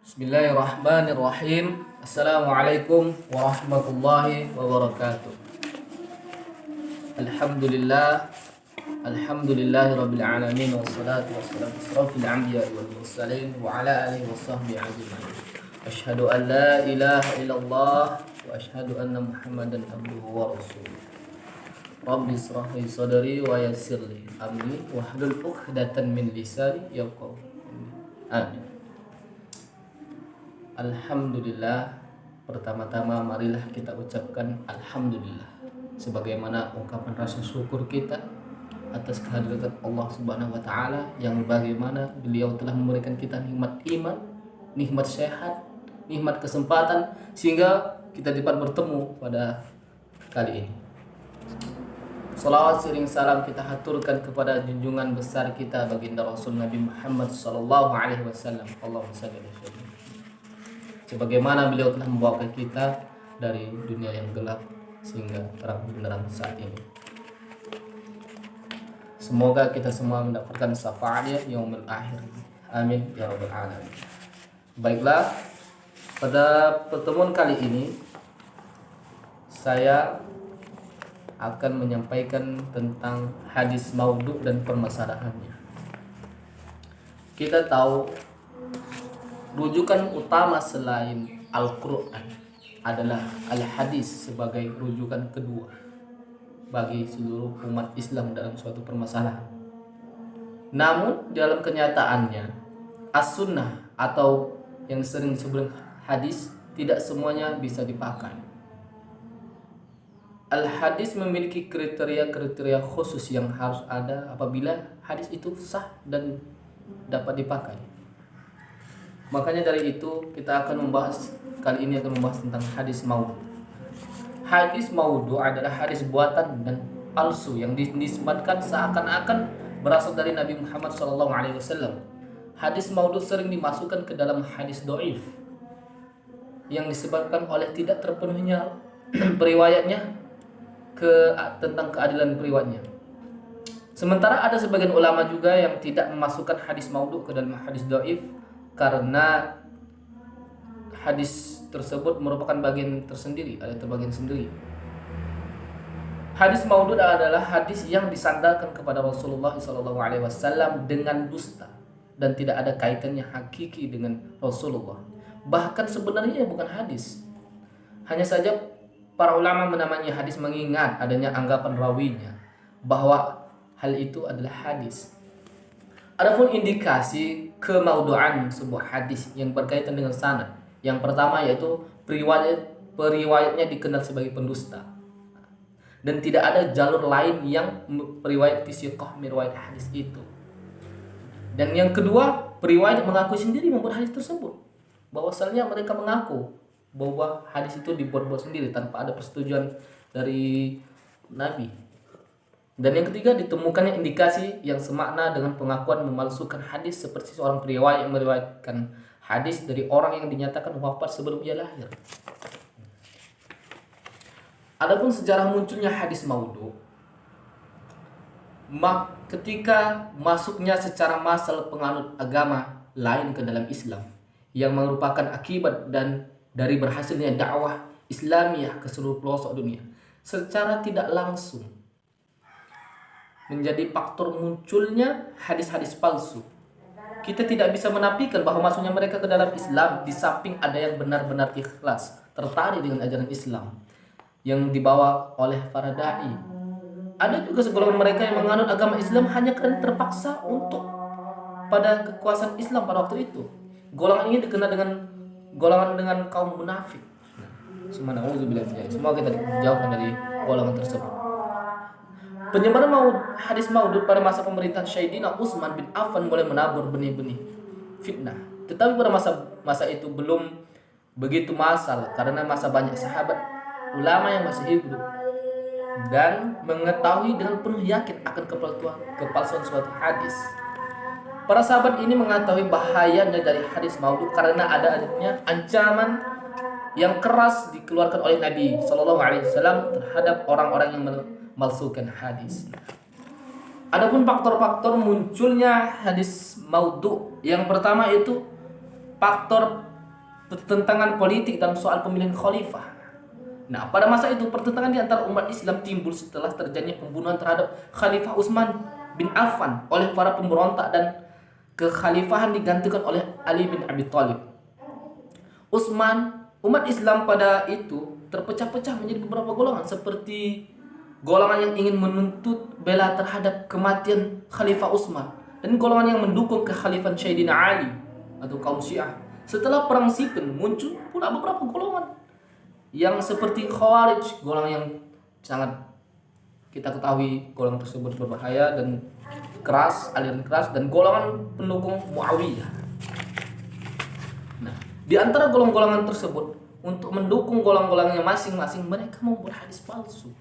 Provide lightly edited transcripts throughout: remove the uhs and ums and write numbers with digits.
Bismillahirrahmanirrahim. Assalamualaikum warahmatullahi wabarakatuh. Alhamdulillah. Alhamdulillahi rabbil alamin. Wassalatu wassalamu asrafil anbiya wal mursalin wa ala alihi washabbihi ajma'in. Asyhadu an la ilaha illallah wa asyhadu anna Muhammadan abduhu wa rasuluh. Rabbi israh li sadri wa yassir li amri wahlul 'uqdatan min lisani yafqahu. Amin. Alhamdulillah. Pertama-tama marilah kita ucapkan Alhamdulillah sebagaimana ungkapan rasa syukur kita atas kehadiran Allah Subhanahu wa taala yang bagaimana beliau telah memberikan kita nikmat iman, nikmat sehat, nikmat kesempatan sehingga kita dapat bertemu pada kali ini. Salawat sering salam kita haturkan kepada junjungan besar kita baginda Rasul Nabi Muhammad sallallahu alaihi wasallam. Allahumma shalli alaihi wasallam. Sebagaimana beliau telah membawakan kita dari dunia yang gelap sehingga terang benderang saat ini. Semoga kita semua mendapatkan syafaatnya yaumul akhir. Amin ya rabbal alamin. Baiklah, pada pertemuan kali ini saya akan menyampaikan tentang hadis maudhu dan permasalahannya. Kita tahu rujukan utama selain Al-Quran adalah Al-Hadis sebagai rujukan kedua bagi seluruh umat Islam dalam suatu permasalahan. Namun dalam kenyataannya As-Sunnah atau yang sering disebut hadis tidak semuanya bisa dipakai. Al-Hadis memiliki kriteria-kriteria khusus yang harus ada apabila hadis itu sah dan dapat dipakai. Makanya dari itu kita akan membahas kali ini tentang hadis maudhu. Hadis maudhu adalah hadis buatan dan palsu yang dinisbatkan seakan-akan berasal dari Nabi Muhammad SAW. Hadis maudhu sering dimasukkan ke dalam hadis dhaif yang disebabkan oleh tidak terpenuhnya periwayatnya tentang keadilan periwayatnya. Sementara ada sebagian ulama juga yang tidak memasukkan hadis maudhu ke dalam hadis dhaif karena hadis tersebut merupakan bagian tersendiri, ada terbagian sendiri. Hadis maudhu adalah hadis yang disandarkan kepada Rasulullah SAW dengan dusta dan tidak ada kaitannya hakiki dengan Rasulullah. Bahkan sebenarnya bukan hadis. Hanya saja para ulama menamanya hadis mengingat adanya anggapan rawinya bahwa hal itu adalah hadis. Adapun indikasi kemaudhu'an sebuah hadis yang berkaitan dengan sanad. Yang pertama yaitu periwayatnya dikenal sebagai pendusta. Dan tidak ada jalur lain yang periwayat thiqah meriwayat hadis itu. Dan yang kedua, periwayat mengaku sendiri membuat hadis tersebut. Bahwasanya mereka mengaku bahwa hadis itu dibuat-buat sendiri tanpa ada persetujuan dari Nabi. Dan yang ketiga, ditemukannya indikasi yang semakna dengan pengakuan memalsukan hadis seperti seorang periwayat yang meriwayatkan hadis dari orang yang dinyatakan wafat sebelum ia lahir. Adapun sejarah munculnya hadis maudhu, ketika masuknya secara massal penganut agama lain ke dalam Islam yang merupakan akibat dan dari berhasilnya dakwah Islamiyah ke seluruh pelosok dunia, secara tidak langsung menjadi faktor munculnya hadis-hadis palsu. Kita tidak bisa menafikan bahwa masuknya mereka ke dalam Islam di samping ada yang benar-benar ikhlas, tertarik dengan ajaran Islam yang dibawa oleh para dai. Ada juga segolongan mereka yang menganut agama Islam hanya karena terpaksa untuk pada kekuasaan Islam pada waktu itu. Golongan ini dikenal dengan kaum munafik. Semoga kita dijauhkan dari golongan tersebut. Penyebaran hadis maudhu pada masa pemerintahan Sayyidina Utsman bin Affan mulai menabur benih-benih fitnah. Tetapi pada masa itu belum begitu massal karena masa banyak sahabat ulama yang masih hidup dan mengetahui dengan penuh yakin akan kepalsuan suatu hadis. Para sahabat ini mengetahui bahayanya dari hadis maudhu karena adanya ancaman yang keras dikeluarkan oleh Nabi SAW terhadap orang-orang yang memalsukan hadis. Adapun faktor-faktor munculnya hadis maudhu, yang pertama itu faktor pertentangan politik dalam soal pemilihan khalifah. Nah, pada masa itu pertentangan di antara umat Islam timbul setelah terjadinya pembunuhan terhadap Khalifah Utsman bin Affan oleh para pemberontak dan kekhalifahan digantikan oleh Ali bin Abi Thalib. Umat Islam pada itu terpecah-pecah menjadi beberapa golongan, seperti golongan yang ingin menuntut bela terhadap kematian Khalifah Utsman dan golongan yang mendukung kekhalifahan Sayyidina Ali atau kaum Syiah. Setelah perang Siffin muncul pula beberapa golongan yang seperti Khawarij, golongan yang sangat kita ketahui golongan tersebut berbahaya dan keras, aliran keras, dan golongan pendukung Muawiyah. Nah, di antara golongan-golongan tersebut, untuk mendukung golongan-golongannya masing-masing, mereka membuat hadis palsu.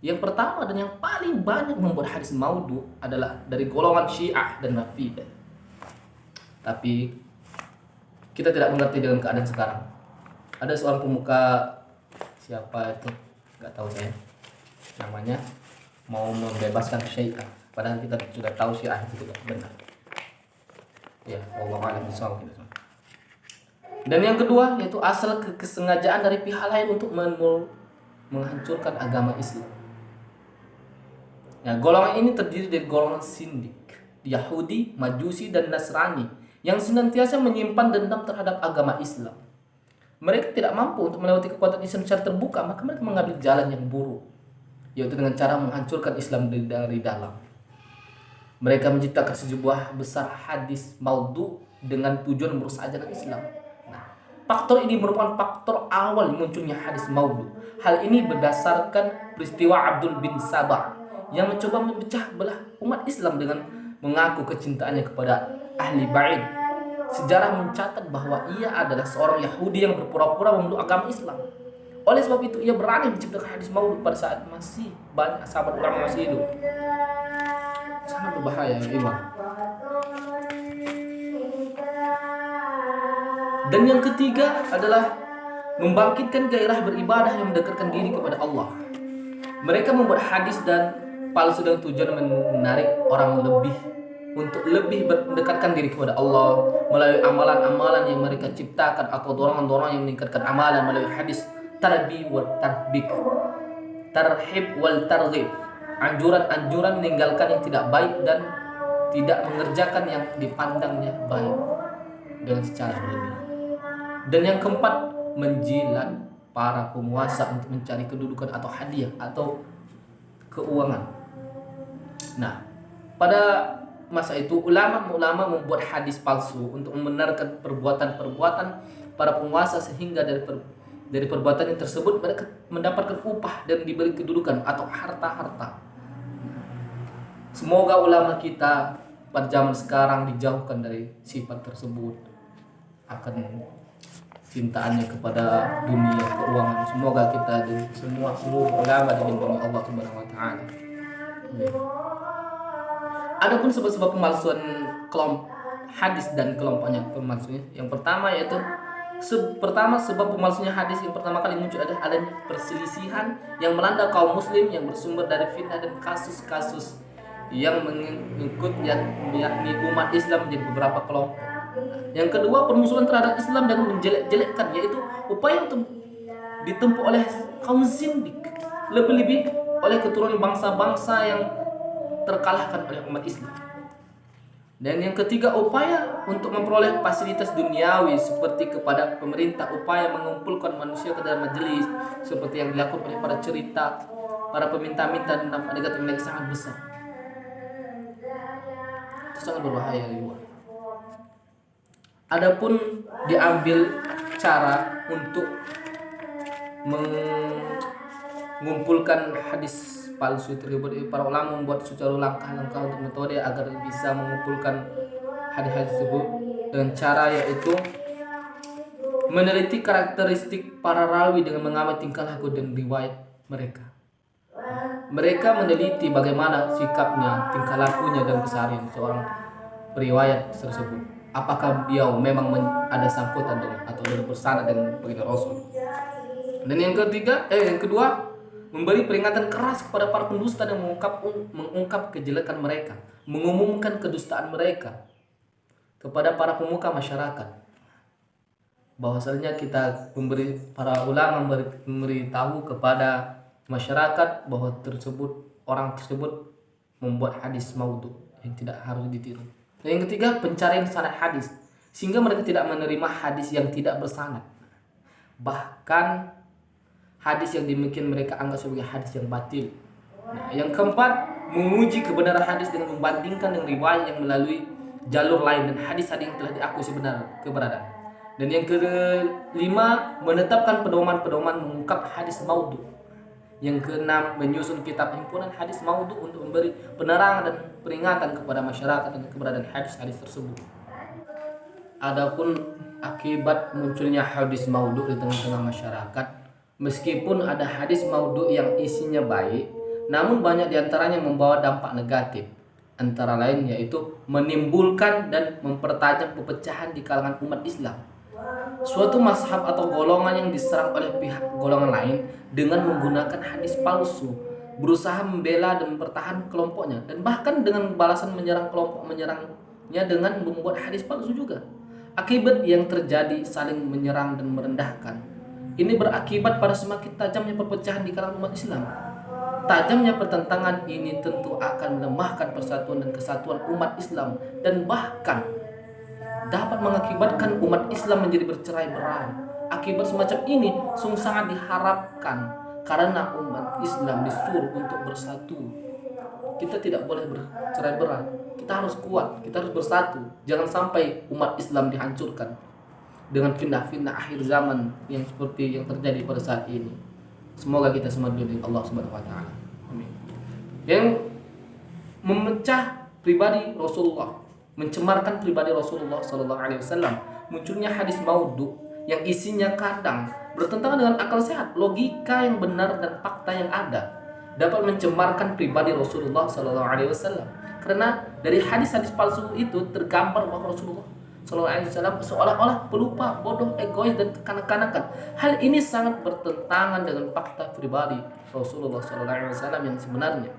Yang pertama dan yang paling banyak membuat hadis maudhu adalah dari golongan Syiah dan Rafidah. Tapi kita tidak mengerti dengan keadaan sekarang. Ada seorang pemuka, siapa itu nggak tahu saya namanya, mau membebaskan Syiah, padahal kita sudah tahu Syiah itu tidak benar. Ya, wallahu a'lam bishawab. Dan yang kedua yaitu asal kesengajaan dari pihak lain untuk menghancurkan agama Islam. Ya, golongan ini terdiri dari golongan sindik, Yahudi, Majusi, dan Nasrani yang senantiasa menyimpan dendam terhadap agama Islam. Mereka tidak mampu untuk melewati kekuatan Islam secara terbuka, maka mereka mengambil jalan yang buruk, yaitu dengan cara menghancurkan Islam dari dalam. Mereka menciptakan sejumlah besar hadis maudhu dengan tujuan merusak ajaran Islam. Nah, faktor ini merupakan faktor awal munculnya hadis maudhu. Hal ini berdasarkan peristiwa Abdul bin Sabah yang mencoba memecah belah umat Islam dengan mengaku kecintaannya kepada ahli bait. Sejarah mencatat bahwa ia adalah seorang Yahudi yang berpura-pura memeluk agama Islam. Oleh sebab itu ia berani menciptakan hadis maulid pada saat masih banyak sahabat ulama masih hidup. Sangat berbahaya ya iman. Dan yang ketiga adalah membangkitkan gairah beribadah yang mendekatkan diri kepada Allah. Mereka membuat hadis dan palsu dengan tujuan menarik orang untuk lebih mendekatkan diri kepada Allah melalui amalan-amalan yang mereka ciptakan atau dorongan-dorongan yang meningkatkan amalan melalui hadis tarbi wal tarbik, tarhib wal targhib, anjuran-anjuran meninggalkan yang tidak baik dan tidak mengerjakan yang dipandangnya baik dengan secara berlebihan. Dan yang keempat, menjilat para penguasa untuk mencari kedudukan atau hadiah atau keuangan. Nah, pada masa itu ulama-ulama membuat hadis palsu untuk membenarkan perbuatan-perbuatan para penguasa, sehingga dari perbuatan yang tersebut mereka mendapatkan upah dan diberi kedudukan atau harta-harta. Semoga ulama kita pada zaman sekarang dijauhkan dari sifat tersebut, akan cintaannya kepada dunia keuangan. Semoga kita dan seluruh ulama dilindungi Allah Subhanahu wa taala. Adapun sebab-sebab pemalsuan kelompok hadis dan kelompoknya pemalsunya, yang pertama yaitu sebab pemalsunya hadis yang pertama kali muncul adalah adanya perselisihan yang melanda kaum muslim yang bersumber dari fitnah dan kasus-kasus yang mengikut yakni umat Islam menjadi beberapa kelompok. Yang kedua, permusuhan terhadap Islam dan menjelek-jelekkan, yaitu upaya untuk ditempuh oleh kaum zindik, lebih-lebih oleh keturunan bangsa-bangsa yang terkalahkan oleh umat Islam. Dan yang ketiga, upaya untuk memperoleh fasilitas duniawi seperti kepada pemerintah, upaya mengumpulkan manusia ke dalam majelis seperti yang dilakukan oleh para cerita, para peminta-minta dan dampak negatif mereka sangat besar. Itu sangat berbahaya juga. Adapun diambil cara untuk mengumpulkan hadis palsu tersebut, para ulama membuat secara langkah-langkah untuk metode agar bisa mengumpulkan hadis-hadis tersebut dengan cara yaitu meneliti karakteristik para rawi dengan mengamati tingkah laku dan riwayat mereka. Mereka meneliti bagaimana sikapnya, tingkah lakunya dan keseharian seorang periwayat tersebut. Apakah dia memang ada sangkutan dengan atau bersanad dengan baginda Rasul. Dan yang kedua, memberi peringatan keras kepada para pendusta dan mengungkap kejelekan mereka, mengumumkan kedustaan mereka kepada para pemuka masyarakat. bahwasanya kita para ulama memberitahu kepada masyarakat bahwa orang tersebut membuat hadis maudhu yang tidak harus ditiru. Dan yang ketiga, pencarian sanad hadis, sehingga mereka tidak menerima hadis yang tidak bersanad. Bahkan hadis yang demikian mereka anggap sebagai hadis yang batil. Nah, yang keempat, menguji kebenaran hadis dengan membandingkan dengan riwayat yang melalui jalur lain dan hadis-hadis yang telah diakui keberadaan. Dan yang kelima, menetapkan pedoman-pedoman mengungkap hadis maudhu. Yang keenam, menyusun kitab himpunan hadis maudhu untuk memberi penerangan dan peringatan kepada masyarakat tentang keberadaan hadis-hadis tersebut. Adapun akibat munculnya hadis maudhu di tengah-tengah masyarakat, meskipun ada hadis maudhu yang isinya baik, namun banyak diantaranya membawa dampak negatif, antara lain yaitu menimbulkan dan mempertajam perpecahan di kalangan umat Islam. Suatu mazhab atau golongan yang diserang oleh pihak golongan lain dengan menggunakan hadis palsu, berusaha membela dan mempertahankan kelompoknya, dan bahkan dengan balasan menyerang kelompok menyerangnya dengan membuat hadis palsu juga. Akibat yang terjadi saling menyerang dan merendahkan. Ini berakibat pada semakin tajamnya perpecahan di kalangan umat Islam. Tajamnya pertentangan ini tentu akan melemahkan persatuan dan kesatuan umat Islam, dan bahkan dapat mengakibatkan umat Islam menjadi bercerai-berai. Akibat semacam ini sungguh sangat diharapkan, karena umat Islam disuruh untuk bersatu. Kita tidak boleh bercerai-berai. Kita harus kuat, kita harus bersatu. Jangan sampai umat Islam dihancurkan dengan fitnah-fitnah akhir zaman yang seperti yang terjadi pada saat ini. Semoga kita semua diberi Allah Subhanahu wa taala. Amin. Yang memecah pribadi Rasulullah, mencemarkan pribadi Rasulullah sallallahu alaihi wasallam, munculnya hadis maudhu yang isinya kadang bertentangan dengan akal sehat, logika yang benar dan fakta yang ada, dapat mencemarkan pribadi Rasulullah sallallahu alaihi wasallam. Karena dari hadis-hadis palsu itu tergambar bahwa Rasulullah sallallahu alaihi wasallam seolah-olah pelupa, bodoh, egois dan kekanak-kanakan. Hal ini sangat bertentangan dengan fakta pribadi Rasulullah sallallahu alaihi wasallam yang sebenarnya.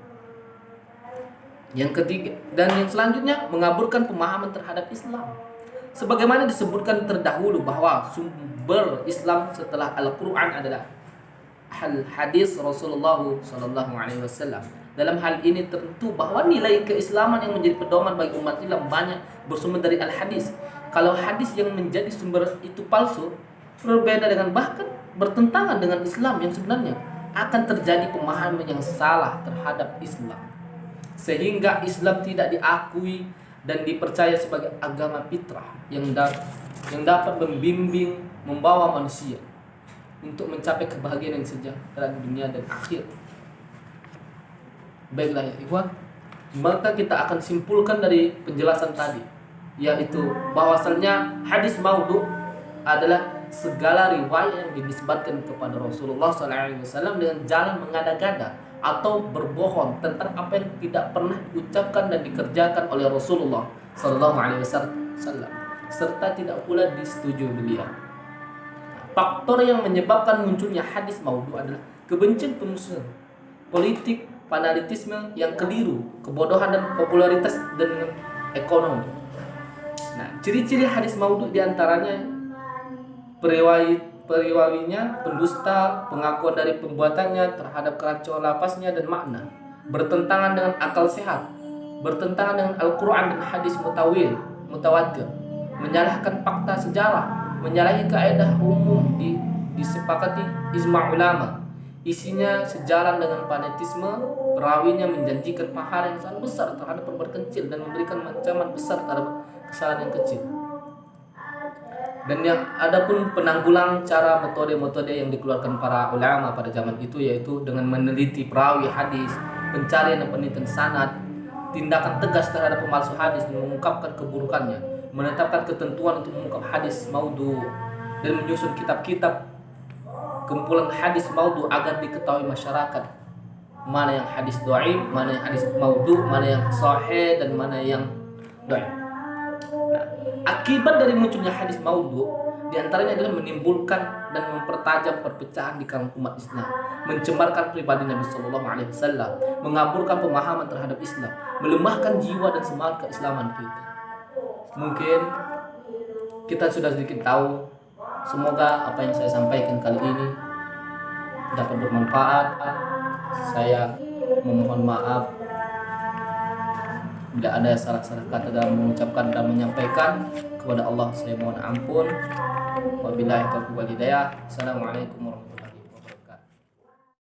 Yang ketiga dan yang selanjutnya, mengaburkan pemahaman terhadap Islam. Sebagaimana disebutkan terdahulu bahwa sumber Islam setelah Al-Quran adalah hadis Rasulullah sallallahu alaihi wasallam. Dalam hal ini tentu bahwa nilai keislaman yang menjadi pedoman bagi umat Islam banyak bersumber dari al-hadis. Kalau hadis yang menjadi sumber itu palsu, berbeda dengan bahkan bertentangan dengan Islam yang sebenarnya, akan terjadi pemahaman yang salah terhadap Islam, sehingga Islam tidak diakui dan dipercaya sebagai agama fitrah yang dapat membimbing, membawa manusia untuk mencapai kebahagiaan yang sejahtera di dunia dan akhir. Baiklah ya ikhwan, maka kita akan simpulkan dari penjelasan tadi, yaitu bahwasannya hadis maudhu adalah segala riwayat yang dinisbatkan kepada Rasulullah SAW dengan jalan mengada-gada atau berbohong tentang apa yang tidak pernah diucapkan dan dikerjakan oleh Rasulullah SAW, serta tidak pula disetujui beliau. Faktor yang menyebabkan munculnya hadis maudhu adalah kebencian pemusuhan, politik, fanatisme yang keliru, kebodohan dan popularitas dan ekonomi. Nah, ciri-ciri hadis maudhu diantaranya periwayinya pendusta, pengakuan dari pembuatannya terhadap keracuan lafaznya dan makna, bertentangan dengan akal sehat, bertentangan dengan Al-Quran dan hadis mutawatir, menyalahkan fakta sejarah, menyalahi kaidah umum disepakati ijma' ulama, isinya sejalan dengan fanatisme, perawinya menjanjikan pahala yang sangat besar terhadap perbuatan kecil dan memberikan ancaman besar terhadap kesalahan yang kecil. Dan yang adapun penanggulang cara metode-metode yang dikeluarkan para ulama pada zaman itu, yaitu dengan meneliti perawi hadis, pencarian dan penelitian sanad, tindakan tegas terhadap pemalsu hadis dan mengungkapkan keburukannya, menetapkan ketentuan untuk mengungkap hadis maudhu dan menyusun kitab-kitab kumpulan hadis maudhu agar diketahui masyarakat mana yang hadis dhaif, mana yang hadis maudhu, mana yang sahih dan mana yang dhaif. Nah, akibat dari munculnya hadis maudhu diantaranya adalah menimbulkan dan mempertajam perpecahan di kalangan umat Islam, mencemarkan pribadi Nabi Sallallahu Alaihi Wasallam, mengaburkan pemahaman terhadap Islam, melemahkan jiwa dan semangat keislaman kita. Mungkin kita sudah sedikit tahu Semoga apa yang saya sampaikan kali ini dapat bermanfaat. Saya memohon maaf bila ada salah-salah kata dalam mengucapkan dan menyampaikan. Kepada Allah saya mohon ampun. Wabillahi taufiq wal hidayah. Assalamualaikum warahmatullahi wabarakatuh.